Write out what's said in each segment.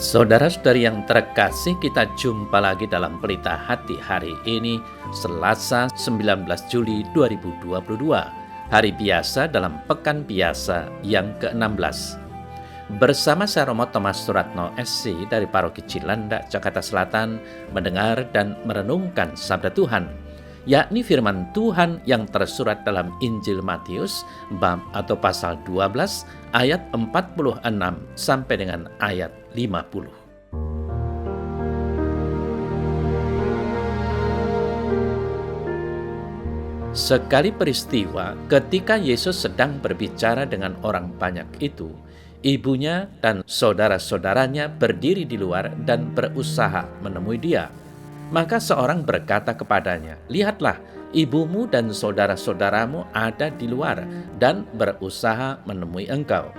Saudara-saudari yang terkasih, kita jumpa lagi dalam Pelita Hati hari ini, Selasa 19 Juli 2022, hari biasa dalam Pekan Biasa yang ke-16. Bersama saya Romo Thomas Suratno SC dari Paroki Cilandak, Jakarta Selatan, mendengar dan merenungkan Sabda Tuhan, yakni firman Tuhan yang tersurat dalam Injil Matius bab atau pasal 12 ayat 46 sampai dengan ayat 50. Sekali peristiwa ketika Yesus sedang berbicara dengan orang banyak itu, ibunya dan saudara-saudaranya berdiri di luar dan berusaha menemui dia. Maka seorang berkata kepadanya, "Lihatlah, ibumu dan saudara-saudaramu ada di luar dan berusaha menemui engkau."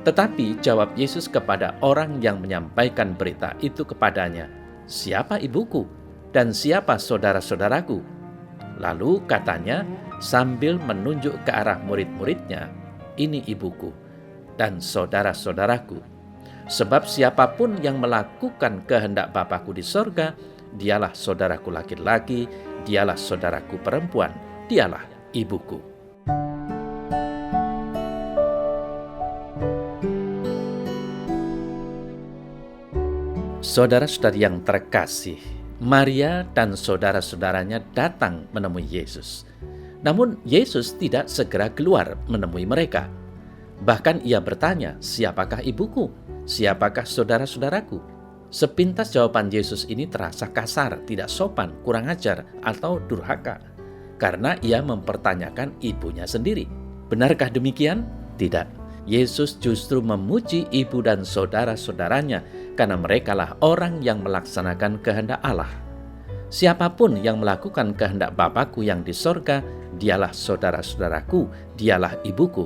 Tetapi jawab Yesus kepada orang yang menyampaikan berita itu kepadanya, "Siapa ibuku dan siapa saudara-saudaraku?" Lalu katanya sambil menunjuk ke arah murid-muridnya, "Ini ibuku dan saudara-saudaraku. Sebab siapapun yang melakukan kehendak Bapa-Ku di sorga, dialah saudaraku laki-laki, dialah saudaraku perempuan, dialah ibuku." Saudara-saudari yang terkasih, Maria dan saudara-saudaranya datang menemui Yesus. Namun Yesus tidak segera keluar menemui mereka. Bahkan ia bertanya, "Siapakah ibuku? Siapakah saudara-saudaraku?" Sepintas jawaban Yesus ini terasa kasar, tidak sopan, kurang ajar, atau durhaka, karena ia mempertanyakan ibunya sendiri. Benarkah demikian? Tidak. Yesus justru memuji ibu dan saudara-saudaranya karena merekalah orang yang melaksanakan kehendak Allah. Siapapun yang melakukan kehendak Bapa-Ku yang di sorga, dialah saudara-saudaraku, dialah ibuku.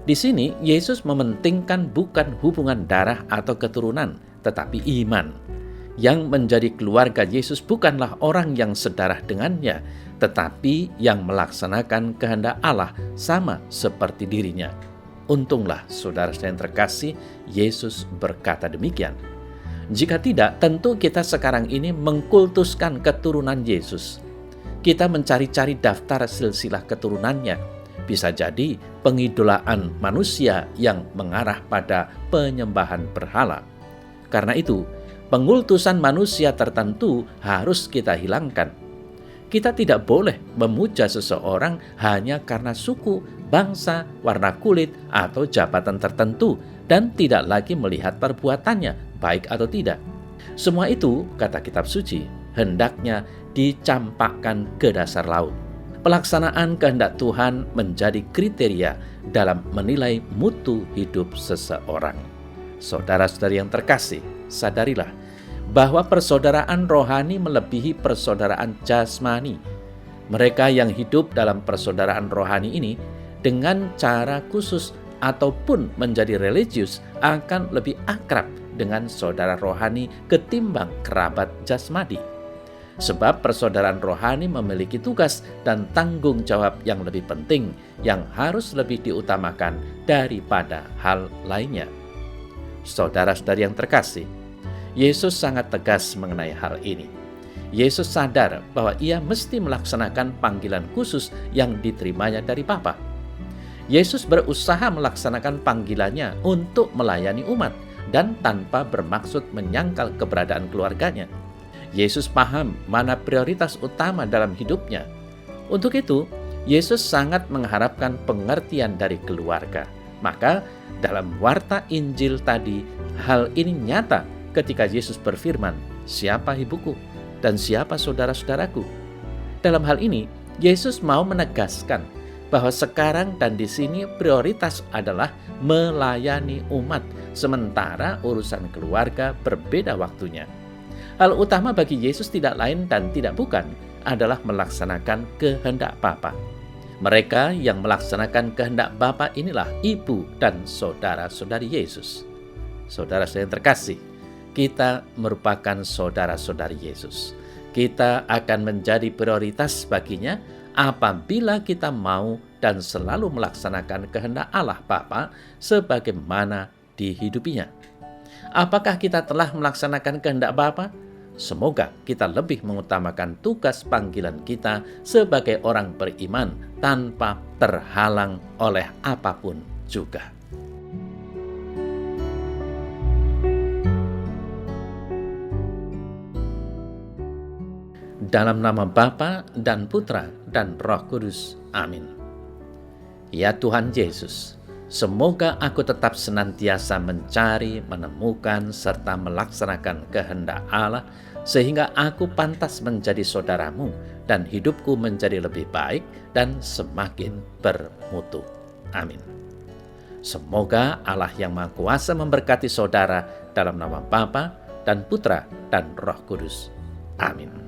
Di sini Yesus mementingkan bukan hubungan darah atau keturunan, tetapi iman. Yang menjadi keluarga Yesus bukanlah orang yang sedarah dengannya, tetapi yang melaksanakan kehendak Allah sama seperti dirinya. Untunglah saudara yang terkasih, Yesus berkata demikian. Jika tidak, tentu kita sekarang ini mengkultuskan keturunan Yesus. Kita mencari-cari daftar silsilah keturunannya. Bisa jadi pengidolaan manusia yang mengarah pada penyembahan berhala. Karena itu, pengkultusan manusia tertentu harus kita hilangkan. Kita tidak boleh memuja seseorang hanya karena suku, bangsa, warna kulit, atau jabatan tertentu, dan tidak lagi melihat perbuatannya, baik atau tidak. Semua itu, kata kitab suci, hendaknya dicampakkan ke dasar laut. Pelaksanaan kehendak Tuhan menjadi kriteria dalam menilai mutu hidup seseorang. Saudara-saudari yang terkasih, sadarilah bahwa persaudaraan rohani melebihi persaudaraan jasmani. Mereka yang hidup dalam persaudaraan rohani ini dengan cara khusus ataupun menjadi religius akan lebih akrab dengan saudara rohani ketimbang kerabat jasmani. Sebab persaudaraan rohani memiliki tugas dan tanggung jawab yang lebih penting yang harus lebih diutamakan daripada hal lainnya. Saudara-saudari yang terkasih, Yesus sangat tegas mengenai hal ini. Yesus sadar bahwa ia mesti melaksanakan panggilan khusus yang diterimanya dari Bapa. Yesus berusaha melaksanakan panggilannya untuk melayani umat dan tanpa bermaksud menyangkal keberadaan keluarganya. Yesus paham mana prioritas utama dalam hidupnya. Untuk itu, Yesus sangat mengharapkan pengertian dari keluarga. Maka dalam warta Injil tadi, hal ini nyata ketika Yesus berfirman, "Siapa ibuku dan siapa saudara-saudaraku?" Dalam hal ini, Yesus mau menegaskan bahwa sekarang dan di sini prioritas adalah melayani umat, sementara urusan keluarga berbeda waktunya. Hal utama bagi Yesus tidak lain dan tidak bukan adalah melaksanakan kehendak Bapa. Mereka yang melaksanakan kehendak Bapa inilah ibu dan saudara-saudari Yesus. Saudara-saudari yang terkasih, kita merupakan saudara-saudari Yesus. Kita akan menjadi prioritas baginya apabila kita mau dan selalu melaksanakan kehendak Allah Bapa sebagaimana dihidupinya. Apakah kita telah melaksanakan kehendak Bapa? Semoga kita lebih mengutamakan tugas panggilan kita sebagai orang beriman tanpa terhalang oleh apapun juga. Dalam nama Bapa dan Putra dan Roh Kudus. Amin. Ya Tuhan Yesus, semoga aku tetap senantiasa mencari, menemukan, serta melaksanakan kehendak Allah, sehingga aku pantas menjadi saudaramu dan hidupku menjadi lebih baik dan semakin bermutu. Amin. Semoga Allah yang Maha Kuasa memberkati saudara dalam nama Bapa dan Putra dan Roh Kudus. Amin.